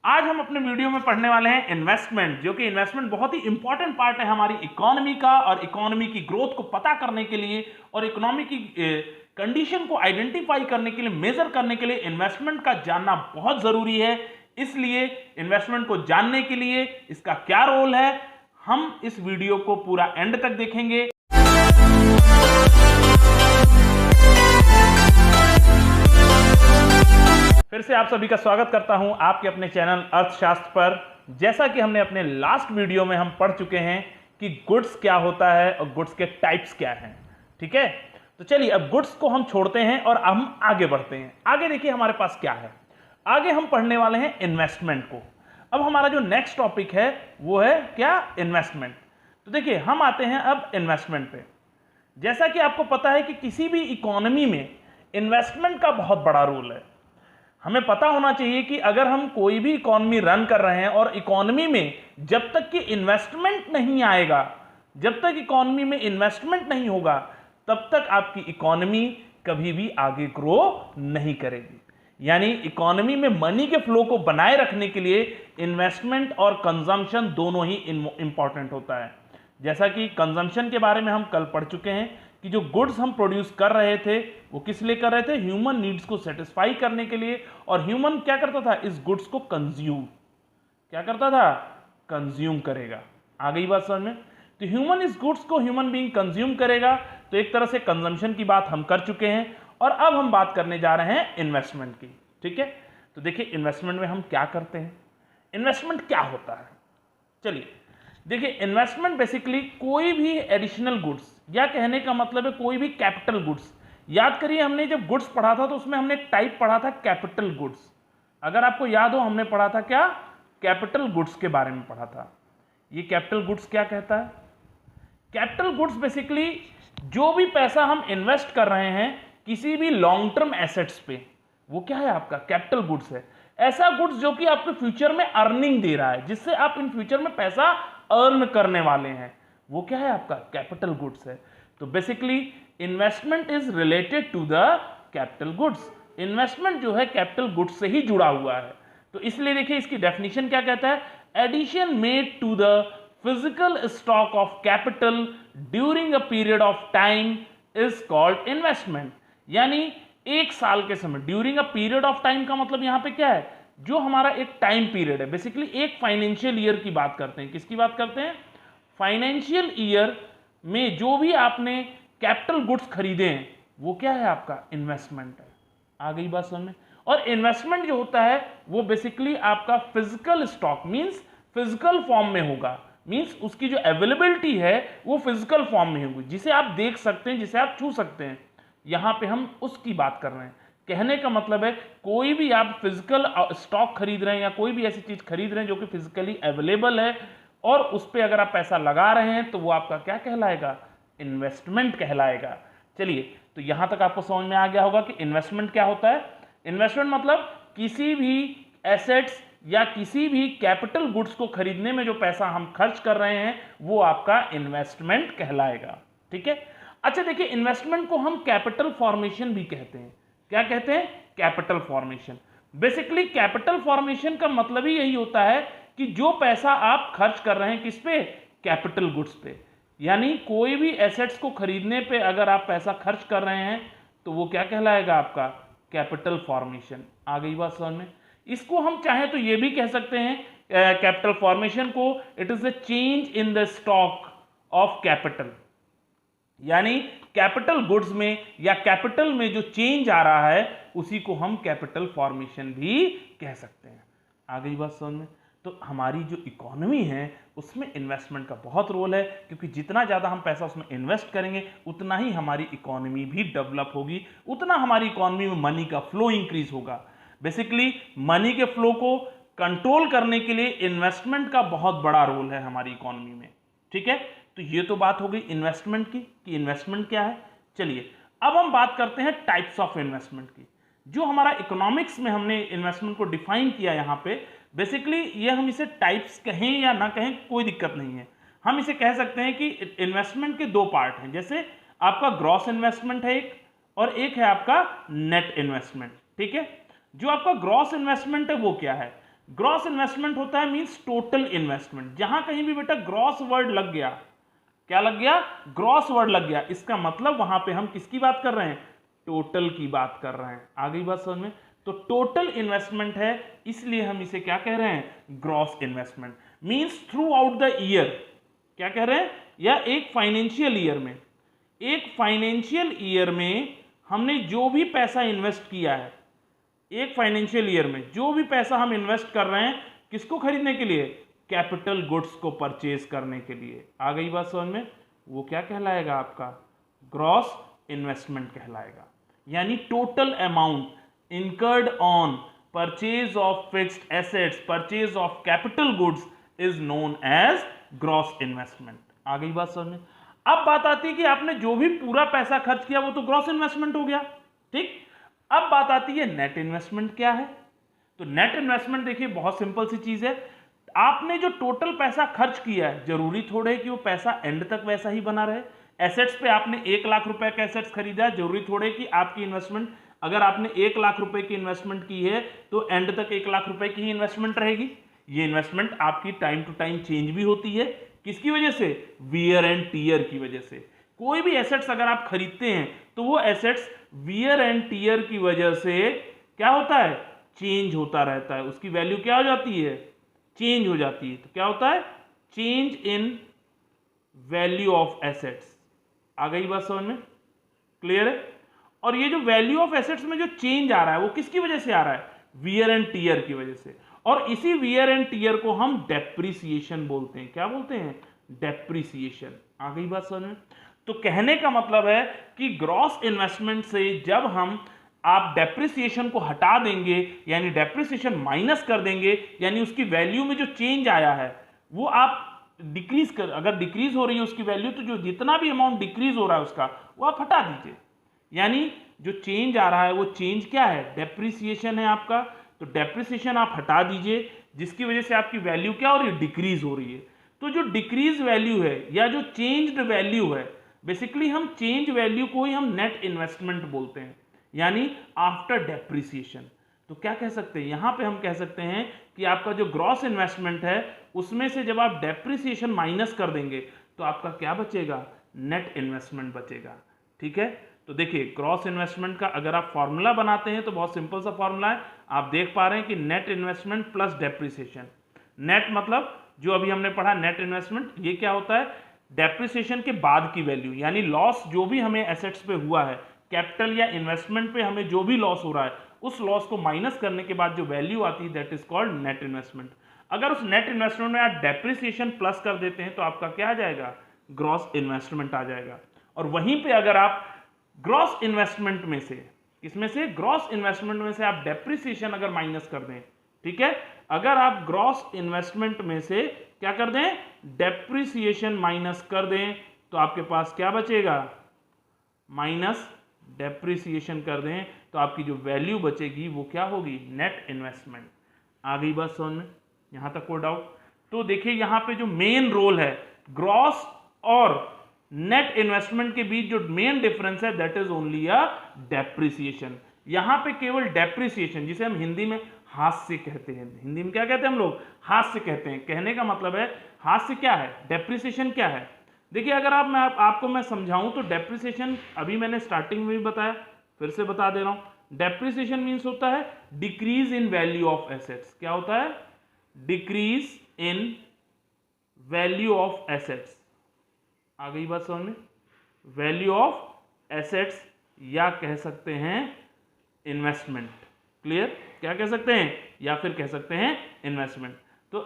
आज हम अपने वीडियो में पढ़ने वाले हैं इन्वेस्टमेंट, जो कि इन्वेस्टमेंट बहुत ही इंपॉर्टेंट पार्ट है हमारी इकोनॉमी का, और इकोनॉमी की ग्रोथ को पता करने के लिए और इकोनॉमी की कंडीशन को आइडेंटिफाई करने के लिए, मेजर करने के लिए इन्वेस्टमेंट का जानना बहुत जरूरी है। इसलिए इन्वेस्टमेंट को जानने के लिए इसका क्या रोल है, हम इस वीडियो को पूरा एंड तक देखेंगे। फिर से आप सभी का स्वागत करता हूं आपके अपने चैनल अर्थशास्त्र पर। जैसा कि हमने अपने लास्ट वीडियो में हम पढ़ चुके हैं कि गुड्स क्या होता है और गुड्स के टाइप्स क्या हैं। ठीक है, तो चलिए अब गुड्स को हम छोड़ते हैं और हम आगे बढ़ते हैं। आगे देखिए हमारे पास क्या है। आगे हम पढ़ने वाले हैं इन्वेस्टमेंट को। अब हमारा जो नेक्स्ट टॉपिक है वो है क्या, इन्वेस्टमेंट। तो देखिए हम आते हैं अब इन्वेस्टमेंट पे। जैसा कि आपको पता है कि किसी भी इकोनॉमी में इन्वेस्टमेंट का बहुत बड़ा रोल है। हमें पता होना चाहिए कि अगर हम कोई भी इकोनॉमी रन कर रहे हैं और इकोनॉमी में जब तक कि इन्वेस्टमेंट नहीं आएगा, जब तक इकोनॉमी में इन्वेस्टमेंट नहीं होगा, तब तक आपकी इकोनॉमी कभी भी आगे ग्रो नहीं करेगी। यानी इकोनॉमी में मनी के फ्लो को बनाए रखने के लिए इन्वेस्टमेंट और कंजम्पशन दोनों ही इंपॉर्टेंट होता है। जैसा कि कंजम्पशन के बारे में हम कल पढ़ चुके हैं कि जो गुड्स हम प्रोड्यूस कर रहे थे वो किस लिए कर रहे थे, ह्यूमन नीड्स को सेटिस्फाई करने के लिए। और ह्यूमन क्या करता था, इस गुड्स को कंज्यूम, क्या करता था, कंज्यूम करेगा। आ गई बात समझ में। तो ह्यूमन इस गुड्स को ह्यूमन बीइंग कंज्यूम करेगा। तो एक तरह से कंजम्पशन की बात हम कर चुके हैं और अब हम बात करने जा रहे हैं इन्वेस्टमेंट की। ठीक है, तो देखिए इन्वेस्टमेंट में हम क्या करते हैं, इन्वेस्टमेंट क्या होता है। चलिए देखिए, इन्वेस्टमेंट बेसिकली कोई भी एडिशनल गुड्स, या कहने का मतलब है कोई भी कैपिटल गुड्स। याद करिए हमने जब गुड्स पढ़ा था तो उसमें हमने टाइप पढ़ा था कैपिटल गुड्स। अगर आपको याद हो हमने पढ़ा था क्या, कैपिटल गुड्स के बारे में पढ़ा था। ये कैपिटल गुड्स क्या कहता है, कैपिटल गुड्स बेसिकली जो भी पैसा हम इन्वेस्ट कर रहे हैं किसी भी लॉन्ग टर्म एसेट्स पे, वो क्या है, आपका कैपिटल गुड्स है। ऐसा गुड्स जो कि आपके फ्यूचर में अर्निंग दे रहा है, जिससे आप इन फ्यूचर में पैसा अर्न करने वाले हैं, वो क्या है, आपका कैपिटल गुड्स है। तो basically investment is related to the capital goods. Investment जो है कैपिटल गुड्स से ही जुड़ा हुआ है। तो इसलिए देखिए इसकी डेफिनेशन क्या कहता है, addition made to the physical stock of capital during a period of time is called investment. यानी एक साल के समय, during a period of time का मतलब यहां पे क्या है, जो हमारा एक टाइम पीरियड है। बेसिकली एक फाइनेंशियल ईयर की बात करते हैं। किसकी बात करते हैं, फाइनेंशियल ईयर में जो भी आपने कैपिटल गुड्स खरीदे हैं वो क्या है, आपका इन्वेस्टमेंट है। आ गई बात समझ में। और इन्वेस्टमेंट जो होता है वो बेसिकली आपका physical stock means physical form में होगा, मींस उसकी जो अवेलेबिलिटी है वो फिजिकल फॉर्म में होगी, जिसे आप देख सकते हैं, जिसे आप छू सकते हैं। यहां पे हम उसकी बात कर रहे हैं। कहने का मतलब है कोई भी आप फिजिकल स्टॉक खरीद रहे हैं या कोई भी ऐसी चीज खरीद रहे हैं जो कि फिजिकली अवेलेबल है और उस पर अगर आप पैसा लगा रहे हैं तो वो आपका क्या कहलाएगा, इन्वेस्टमेंट कहलाएगा। चलिए तो यहां तक आपको समझ में आ गया होगा कि इन्वेस्टमेंट क्या होता है। इन्वेस्टमेंट मतलब किसी भी एसेट्स या किसी भी कैपिटल गुड्स को खरीदने में जो पैसा हम खर्च कर रहे हैं वो आपका इन्वेस्टमेंट कहलाएगा। ठीक है, अच्छा देखिए इन्वेस्टमेंट को हम कैपिटल फॉर्मेशन भी कहते हैं। क्या कहते हैं, capital formation. Basically capital formation का मतलब ही यही होता है कि जो पैसा आप खर्च कर रहे हैं किस पे, कैपिटल गुड्स पे। यानी कोई भी एसेट्स को खरीदने पे अगर आप पैसा खर्च कर रहे हैं तो वो क्या कहलाएगा, आपका कैपिटल फॉर्मेशन। आ गई बात समझ में। इसको हम चाहे तो ये भी कह सकते हैं कैपिटल फॉर्मेशन को, it is a change in the stock of capital. यानी कैपिटल गुड्स में या कैपिटल में जो चेंज आ रहा है उसी को हम कैपिटल फॉर्मेशन भी कह सकते हैं। आ गई बात समझ में। तो हमारी जो इकोनॉमी है उसमें इन्वेस्टमेंट का बहुत रोल है, क्योंकि जितना ज़्यादा हम पैसा उसमें इन्वेस्ट करेंगे उतना ही हमारी इकोनॉमी भी डेवलप होगी, उतना हमारी इकोनॉमी में मनी का फ्लो इंक्रीज होगा। बेसिकली मनी के फ्लो को कंट्रोल करने के लिए इन्वेस्टमेंट का बहुत बड़ा रोल है हमारी इकोनॉमी में। ठीक है, तो ये तो बात हो गई इन्वेस्टमेंट की कि इन्वेस्टमेंट क्या है। चलिए अब हम बात करते हैं टाइप्स ऑफ इन्वेस्टमेंट की। जो हमारा इकोनॉमिक्स में हमने इन्वेस्टमेंट को डिफाइन किया यहाँ पे, बेसिकली ये हम इसे टाइप्स कहें या ना कहें कोई दिक्कत नहीं है। हम इसे कह सकते हैं कि इन्वेस्टमेंट के दो पार्ट हैं। जैसे आपका ग्रॉस इन्वेस्टमेंट है एक, और एक है आपका नेट इन्वेस्टमेंट। ठीक है, जो आपका ग्रॉस इन्वेस्टमेंट है वो क्या है, ग्रॉस इन्वेस्टमेंट होता है मींस टोटल इन्वेस्टमेंट। जहां कहीं भी बेटा ग्रॉस वर्ड लग गया, क्या लग गया? ग्रॉस वर्ड लग गया, इसका मतलब वहां पे हम किसकी बात कर रहे हैं? टोटल की बात कर रहे हैं। आ गई बात समझ में? तो टोटल इन्वेस्टमेंट है, इसलिए हम इसे क्या कह रहे हैं? Gross investment. Means through out the year, क्या कह रहे हैं? या एक फाइनेंशियल ईयर में, एक फाइनेंशियल ईयर में हमने जो भी पैसा इन्वेस्ट किया है, एक फाइनेंशियल ईयर में जो भी पैसा हम इन्वेस्ट कर रहे हैं, किसको खरीदने के लिए? कैपिटल गुड्स को परचेज करने के लिए। आ गई बात समझ में? वो क्या कहलाएगा? आपका ग्रॉस इन्वेस्टमेंट कहलाएगा। यानी total amount incurred on purchase of fixed assets, purchase of capital goods is known as gross investment. आ गई बात समझ में? अब बात आती है कि आपने जो भी पूरा पैसा खर्च किया वो तो ग्रॉस इन्वेस्टमेंट हो गया, ठीक। अब बात आती है नेट इन्वेस्टमेंट क्या है। तो नेट इन्वेस्टमेंट देखिए बहुत सिंपल सी चीज है। आपने जो टोटल पैसा खर्च किया है, जरूरी थोड़े कि वो पैसा एंड तक वैसा ही बना रहे। एसेट्स पे आपने 1 लाख रुपए का एसेट्स खरीदा, जरूरी थोड़े कि आपकी इन्वेस्टमेंट, अगर आपने 1 लाख रुपए की इन्वेस्टमेंट की है तो एंड तक 1 लाख रुपए की ही इन्वेस्टमेंट रहेगी। ये इन्वेस्टमेंट आपकी टाइम टू टाइम चेंज भी होती है। किसकी वजह से? वियर एंड टीयर की वजह से। कोई भी एसेट्स अगर आप खरीदते हैं तो वो एसेट्स वियर एंड टीयर की वजह से क्या होता है? चेंज होता रहता है। उसकी वैल्यू क्या हो जाती है? चेंज हो जाती है। तो क्या होता है? Change in value of assets. आ गई बात समझ में? क्लियर है? और ये जो वैल्यू ऑफ एसेट्स में जो चेंज आ रहा है वो किसकी वजह से आ रहा है? वियर एंड टीयर की वजह से। और इसी वियर एंड टीयर को हम डेप्रिसिएशन बोलते हैं। क्या बोलते हैं? डेप्रिसिएशन। आ गई बात समझ में? तो कहने का मतलब है कि ग्रॉस इन्वेस्टमेंट से जब हम आप डेप्रिसिएशन को हटा देंगे, यानी डेप्रिसिएशन माइनस कर देंगे, यानी उसकी वैल्यू में जो चेंज आया है वो आप डिक्रीज कर, अगर डिक्रीज हो रही है उसकी वैल्यू, तो जो जितना भी अमाउंट डिक्रीज हो रहा है उसका वो आप हटा दीजिए। यानी जो चेंज आ रहा है वो चेंज क्या है? डेप्रिसिएशन है आपका। तो डेप्रिसिएशन आप हटा दीजिए, जिसकी वजह से आपकी वैल्यू क्या हो रही है? डिक्रीज हो रही है। तो जो डिक्रीज वैल्यू है या जो चेंज्ड वैल्यू है, बेसिकली हम चेंज वैल्यू को ही हम नेट इन्वेस्टमेंट बोलते हैं, यानी आफ्टर डेप्रिसिएशन। तो क्या कह सकते हैं यहां पे? हम कह सकते हैं कि आपका जो ग्रॉस इन्वेस्टमेंट है उसमें से जब आप डेप्रिसिएशन माइनस कर देंगे तो आपका क्या बचेगा? नेट इन्वेस्टमेंट बचेगा। ठीक है? तो देखिए ग्रॉस इन्वेस्टमेंट का अगर आप फॉर्मूला बनाते हैं तो बहुत सिंपल सा फॉर्मूला है। आप देख पा रहे हैं कि net investment plus depreciation. Net मतलब जो अभी हमने पढ़ा नेट इन्वेस्टमेंट, ये क्या होता है? डेप्रिसिएशन के बाद की वैल्यू, यानी लॉस जो भी हमें एसेट्स पे हुआ है, कैपिटल या इन्वेस्टमेंट पे हमें जो भी लॉस हो रहा है, उस लॉस को माइनस करने के बाद जो वैल्यू आती है that is called net investment. अगर उस नेट इन्वेस्टमेंट में आप डेप्रिसिएशन प्लस कर देते हैं तो आपका क्या आ जाएगा? ग्रॉस इन्वेस्टमेंट आ जाएगा। और वहीं पे अगर आप ग्रॉस इन्वेस्टमेंट में से, किसमें से? ग्रॉस इन्वेस्टमेंट में से आप डेप्रिसिएशन अगर माइनस कर दें, ठीक है, अगर आप ग्रॉस इन्वेस्टमेंट में से क्या कर दें? डेप्रिसिएशन माइनस कर दें तो आपके पास क्या बचेगा? माइनस डेप्रिसिएशन कर दें तो आपकी जो वैल्यू बचेगी वो क्या होगी? Net investment. आ गई बात समझ में? यहां तक कोई डाउट? तो देखिए यहां पे जो मेन रोल है ग्रॉस और नेट इन्वेस्टमेंट के बीच, जो मेन डिफरेंस है that is only a depreciation. यहां पे केवल डेप्रिसिएशन, जिसे हम हिंदी में हास्य कहते हैं, हिंदी में क्या कहते हैं हम लोग? हास्य कहते हैं। कहने का मतलब है हास्य क्या है? डेप्रिसिएशन क्या है? देखिए अगर आपको मैं समझाऊं तो डेप्रिसिएशन अभी मैंने स्टार्टिंग में भी बताया, फिर से बता दे रहा हूं। डेप्रिसिएशन मीन्स होता है decrease in value of assets. क्या होता है? Decrease in value of assets. आ गई बात समझ में? वैल्यू ऑफ एसेट्स या कह सकते हैं इन्वेस्टमेंट। क्लियर? क्या कह सकते हैं? या फिर कह सकते हैं इन्वेस्टमेंट। तो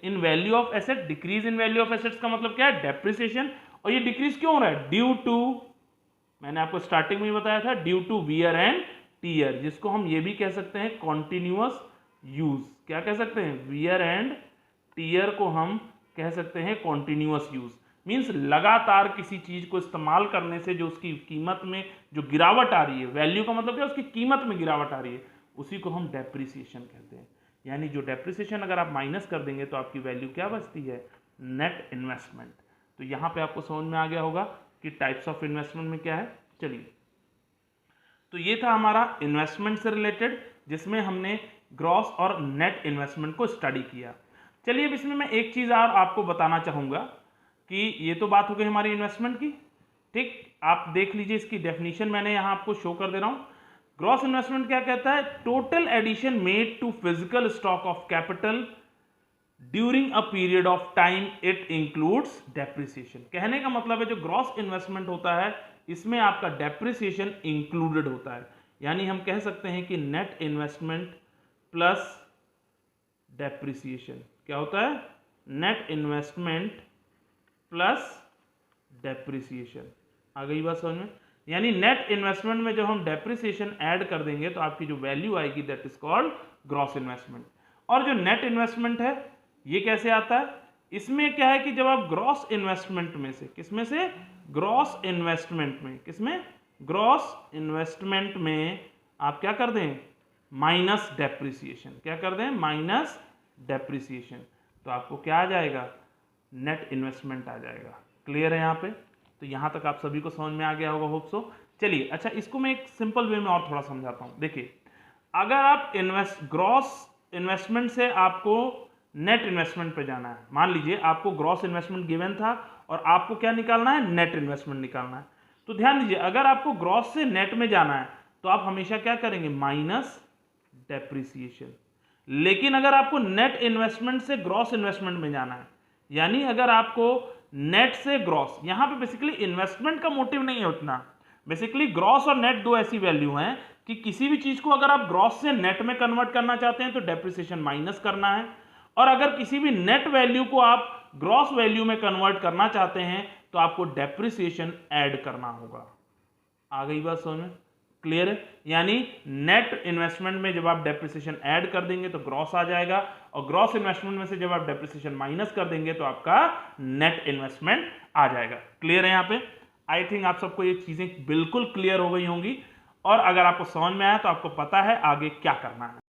in value of asset, decrease in value of assets का मतलब क्या है? डेप्रिसिएशन। और ये डिक्रीज क्यों हो रहा है? ड्यू टू, मैंने आपको स्टार्टिंग में बताया था, due to wear and tear, जिसको हम ये भी कह सकते हैं कॉन्टिन्यूअस यूज। क्या कह सकते हैं? वियर एंड टीयर को हम कह सकते हैं कॉन्टिन्यूअस यूज। मीन्स लगातार किसी चीज को इस्तेमाल करने से जो उसकी कीमत में जो गिरावट आ रही है, वैल्यू का मतलब क्या? उसकी कीमत में गिरावट आ रही है, उसी को हम डेप्रिसिएशन कहते हैं। यानी जो डेप्रिसिएशन अगर आप माइनस कर देंगे तो आपकी वैल्यू क्या बचती है? Net investment. तो यहां पे आपको समझ में आ गया होगा कि टाइप्स ऑफ इन्वेस्टमेंट में क्या है। चलिए, तो ये था हमारा इन्वेस्टमेंट से रिलेटेड, जिसमें हमने ग्रॉस और नेट इन्वेस्टमेंट को स्टडी किया। चलिए अब इसमें मैं एक चीज़ और आपको बताना चाहूँगा कि ये तो बात हो गई हमारी इन्वेस्टमेंट की, ठीक। आप देख लीजिए इसकी डेफिनेशन मैंने यहाँ आपको शो कर दे रहा हूँ। ग्रॉस इन्वेस्टमेंट क्या कहता है? Total addition made to physical stock of capital during a period of time, it includes depreciation. कहने का मतलब है जो ग्रॉस इन्वेस्टमेंट होता है इसमें आपका डेप्रिसिएशन इंक्लूडेड होता है, यानी हम कह सकते हैं कि नेट इन्वेस्टमेंट प्लस डेप्रिसिएशन क्या होता है? Net investment plus depreciation. आ गई बात समझ में? यानी नेट इन्वेस्टमेंट में जब हम डेप्रिसिएशन ऐड कर देंगे तो आपकी जो वैल्यू आएगी that is called gross investment. और जो नेट इन्वेस्टमेंट है ये कैसे आता है? इसमें क्या है कि जब आप ग्रॉस इन्वेस्टमेंट में से, किसमें से? ग्रॉस इन्वेस्टमेंट में, किसमें? ग्रॉस इन्वेस्टमेंट में आप क्या कर दें? Minus depreciation. क्या कर दें? Minus depreciation. तो आपको क्या आ जाएगा? नेट इन्वेस्टमेंट आ जाएगा। क्लियर है यहाँ पे? तो यहाँ तक आप सभी को समझ में आ गया होगा, होप सो। चलिए अच्छा, इसको मैं एक सिंपल वे में और थोड़ा समझाता हूँ। देखिए, अगर आप ग्रॉस इन्वेस्टमेंट से आपको नेट इन्वेस्टमेंट पे जाना है, मान लीजिए आपको ग्रॉस इन्वेस्टमेंट गिवन था और आपको क्या निकालना है? नेट इन्वेस्टमेंट निकालना है। तो ध्यान दीजिए, अगर आपको ग्रॉस से नेट में जाना है तो आप हमेशा क्या करेंगे? Minus depreciation. लेकिन अगर आपको नेट इन्वेस्टमेंट से ग्रॉस इन्वेस्टमेंट में जाना है, यानी अगर आपको नेट से ग्रॉस, यहां पे बेसिकली इन्वेस्टमेंट का मोटिव नहीं है उतना। बेसिकली ग्रॉस और नेट दो ऐसी वैल्यू हैं कि किसी भी चीज को अगर आप ग्रॉस से नेट में कन्वर्ट करना चाहते हैं तो डेप्रिसिएशन माइनस करना है, और अगर किसी भी नेट वैल्यू को आप ग्रॉस वैल्यू में कन्वर्ट करना चाहते हैं तो आपको डेप्रिसिएशन ऐड करना होगा। आ गई बात समझ में? क्लियर है? यानी नेट इन्वेस्टमेंट में जब आप डेप्रिसिएशन ऐड कर देंगे तो ग्रॉस आ जाएगा, और ग्रॉस इन्वेस्टमेंट में से जब आप डेप्रिसिएशन माइनस कर देंगे तो आपका नेट इन्वेस्टमेंट आ जाएगा। क्लियर है यहाँ पे? आई थिंक आप सबको ये चीजें बिल्कुल क्लियर हो गई होंगी, और अगर आपको समझ में आया तो आपको पता है आगे क्या करना है।